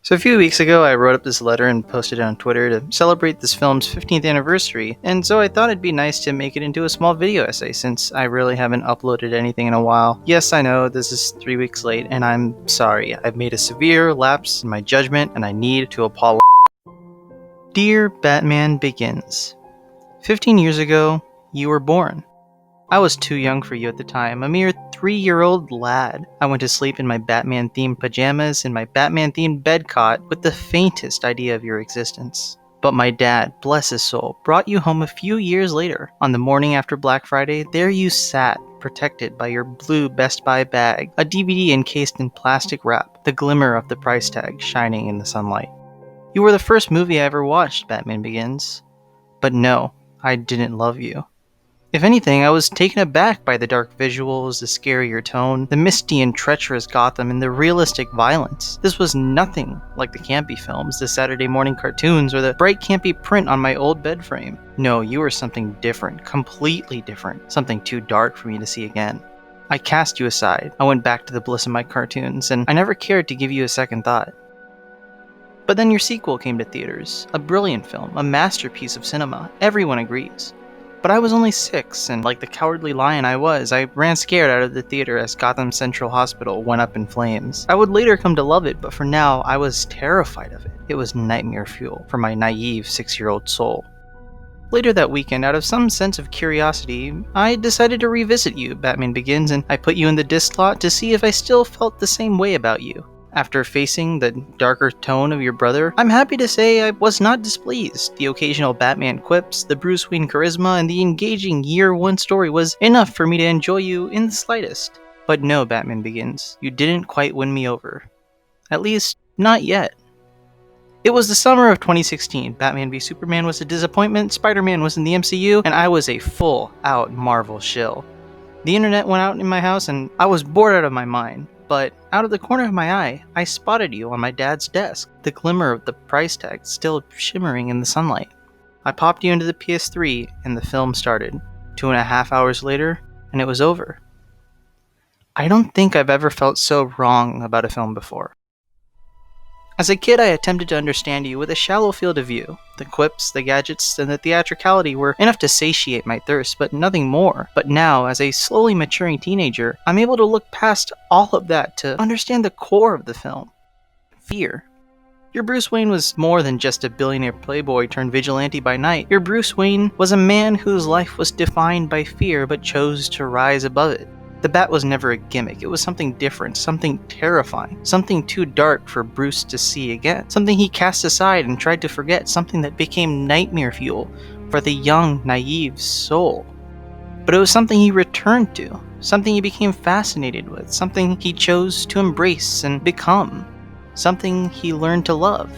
So a few weeks ago, I wrote up this letter and posted it on Twitter to celebrate this film's 15th anniversary, and so I thought it'd be nice to make it into a small video essay since I really haven't uploaded anything in a while. Yes, I know this is 3 weeks late, and I'm sorry. I've made a severe lapse in my judgment, and I need to apologize. Dear Batman Begins, 15 years ago, you were born. I was too young for you at the time, a mere 3-year-old lad. I went to sleep in my Batman-themed pajamas in my Batman-themed bed cot with the faintest idea of your existence. But my dad, bless his soul, brought you home a few years later. On the morning after Black Friday, there you sat, protected by your blue Best Buy bag, a DVD encased in plastic wrap, the glimmer of the price tag shining in the sunlight. You were the first movie I ever watched, Batman Begins. But no, I didn't love you. If anything, I was taken aback by the dark visuals, the scarier tone, the misty and treacherous Gotham, and the realistic violence. This was nothing like the campy films, the Saturday morning cartoons, or the bright campy print on my old bed frame. No, you were something different, completely different, something too dark for me to see again. I cast you aside. I went back to the bliss of my cartoons, and I never cared to give you a second thought. But then your sequel came to theaters, a brilliant film, a masterpiece of cinema. Everyone agrees. But I was only 6, and like the cowardly lion I was, I ran scared out of the theater as Gotham Central Hospital went up in flames. I would later come to love it, but for now, I was terrified of it. It was nightmare fuel for my naive 6-year-old soul. Later that weekend, out of some sense of curiosity, I decided to revisit you, Batman Begins, and I put you in the disc slot to see if I still felt the same way about you. After facing the darker tone of your brother, I'm happy to say I was not displeased. The occasional Batman quips, the Bruce Wayne charisma, and the engaging Year 1 story was enough for me to enjoy you in the slightest. But no, Batman Begins, you didn't quite win me over. At least, not yet. It was the summer of 2016. Batman v Superman was a disappointment, Spider-Man was in the MCU, and I was a full-out Marvel shill. The internet went out in my house, and I was bored out of my mind. But out of the corner of my eye, I spotted you on my dad's desk, the glimmer of the price tag still shimmering in the sunlight. I popped you into the PS3, and the film started. 2.5 hours later, and it was over. I don't think I've ever felt so wrong about a film before. As a kid, I attempted to understand you with a shallow field of view. The quips, the gadgets, and the theatricality were enough to satiate my thirst, but nothing more. But now, as a slowly maturing teenager, I'm able to look past all of that to understand the core of the film. Fear. Your Bruce Wayne was more than just a billionaire playboy turned vigilante by night. Your Bruce Wayne was a man whose life was defined by fear but chose to rise above it. The bat was never a gimmick. It was something different, something terrifying, something too dark for Bruce to see again, something he cast aside and tried to forget, something that became nightmare fuel for the young, naive soul. But it was something he returned to, something he became fascinated with, something he chose to embrace and become, something he learned to love,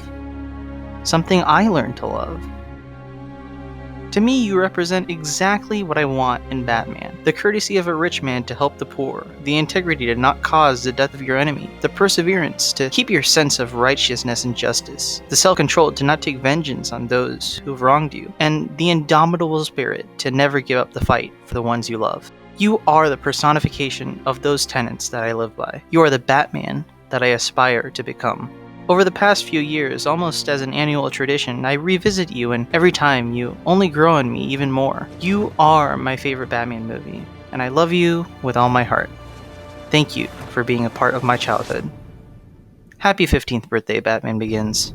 something I learned to love. To me, you represent exactly what I want in Batman. The courtesy of a rich man to help the poor, the integrity to not cause the death of your enemy, the perseverance to keep your sense of righteousness and justice, the self-control to not take vengeance on those who've wronged you, and the indomitable spirit to never give up the fight for the ones you love. You are the personification of those tenets that I live by. You are the Batman that I aspire to become. Over the past few years, almost as an annual tradition, I revisit you, and every time you only grow on me even more. You are my favorite Batman movie, and I love you with all my heart. Thank you for being a part of my childhood. Happy 15th birthday, Batman Begins.